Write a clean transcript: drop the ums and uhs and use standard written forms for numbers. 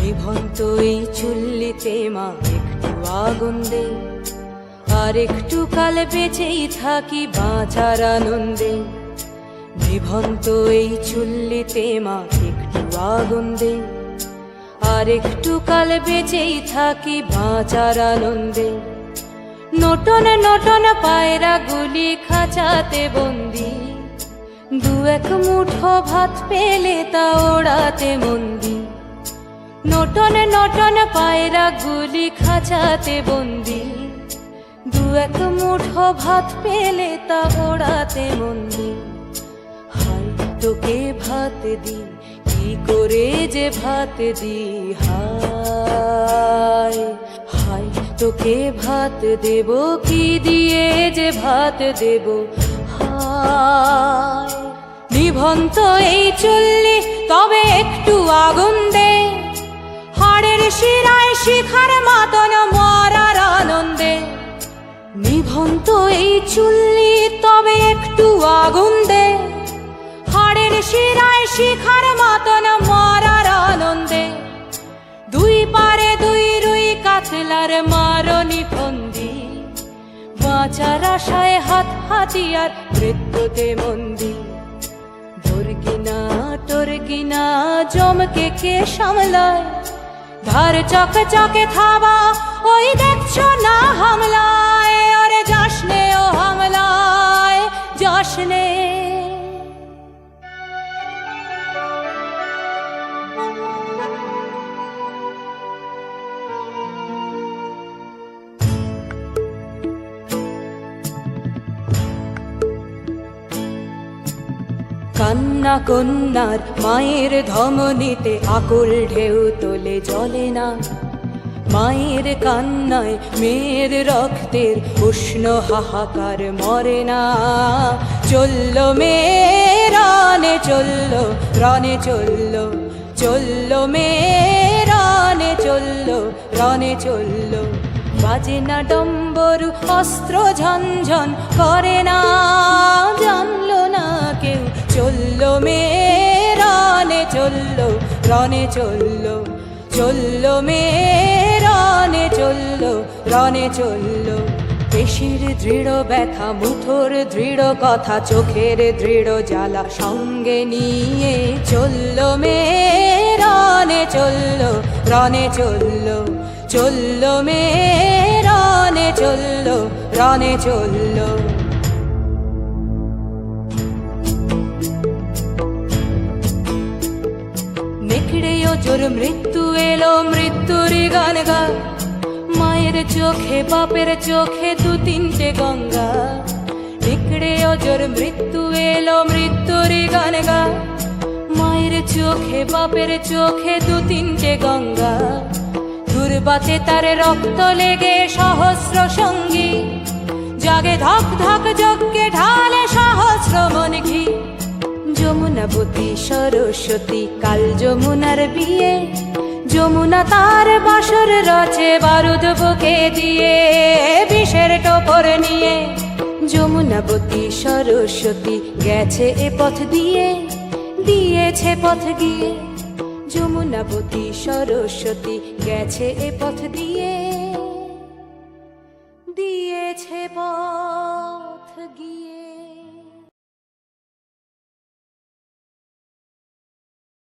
নিভন্ত এই চুল্লিতে মা একটু আগুন দে, আর একটু কাল বেঁচেই থাকি বাঁচার আনন্দে। নিভন্ত এই চুল্লিতে মা একটু আগুন দে, আর একটু কাল বেঁচেই থাকি বাঁচার আনন্দে। নটন নটন পায়রা গুলি খাঁচাতে বন্দি, দু এক মুঠো ভাত পেলে তা ওড়াতে মন্দি। নটন নটন পায়রা গুলি খাঁচাতে বন্দি, দু এক মুঠো ভাত পেলে তা ওড়াতে মন্দি। হাই তোকে ভাত দি, কি করে যে ভাত দি, হায় হাই তোকে ভাত দেব, কি দিয়ে যে ভাত দেব, হায়। নিভন্ত এই চুল্লি তবে একটু আগুন দে, হাড়ের শিরায় শিখার মাতন মরার আনন্দে। নিভন্ত এই চুল্লি তবে একটু আগুন দে, হাড়ের শিরায় শিখার মাতন মরার আনন্দে। দুই পারে দুই রুই কাতলার মারনি ফন্দি, বাঁচার আশায় হাত হাতিয়ার মৃত্যুতে মন্দি। ধরকিনা টরকিনা জমকে কে সামলায়, ধার চকে চকে থাবা ওই দেখছো না হামলায়। আরে যাসনে ও হামলায় যাসনে। কান্না কন্যার মায়ের ধমনীতে আকুল ঢেউ তোলে জলে না, মায়ের কান্নায় মেয়ের রক্তের উষ্ণ হাহাকার মরে না। চলল মেয়ে রানে চলল, রানে চলল, চলল মেয়ে রানে চলল, রানে চলল। বাজে না ডম্বরু অস্ত্র ঝনঝন করে না, জানলো না কেউ। চলল মেয়ে রানে চলল, রানে চলল, চলল মেয়ে রানে চলল, রানে চলল। পেশির দৃঢ় ব্যথা, মুঠোর দৃঢ় কথা, চোখের দৃঢ় জ্বালা সঙ্গে নিয়ে চলল মেয়ে রানে চলল, রানে চলল, চলল মেয়ে রানে চলল, রানে চলল। নেকড়েও জোর মৃত্যু এলো, মৃত্যুর গান গা। মায়ের চোখে বাপের চোখে দু তিনটে গঙ্গা। নেকড়েও জোর মৃত্যু এলো, মৃত্যুর গান গা। মায়ের চোখে বাপের চোখে দু তিনটে গঙ্গা। দুর্বাতে তার রক্ত লেগে সহস্র সঙ্গী, জাগে ধক ধক যজ্ঞে ঢালে সহস্র মন ঘি। যমুনাবতী সরস্বতী কাল যমুনার বিয়ে, যমুনা তার বাসর রচে বারুদ বুকে দিয়ে, বিষের টোপর নিয়ে। যমুনাবতী সরস্বতী গেছে এ পথ দিয়ে, দিয়েছে পথ গিয়ে। যমুনাবতী সরস্বতী গেছে এ পথ দিয়ে, দিয়েছে পথ গিয়ে।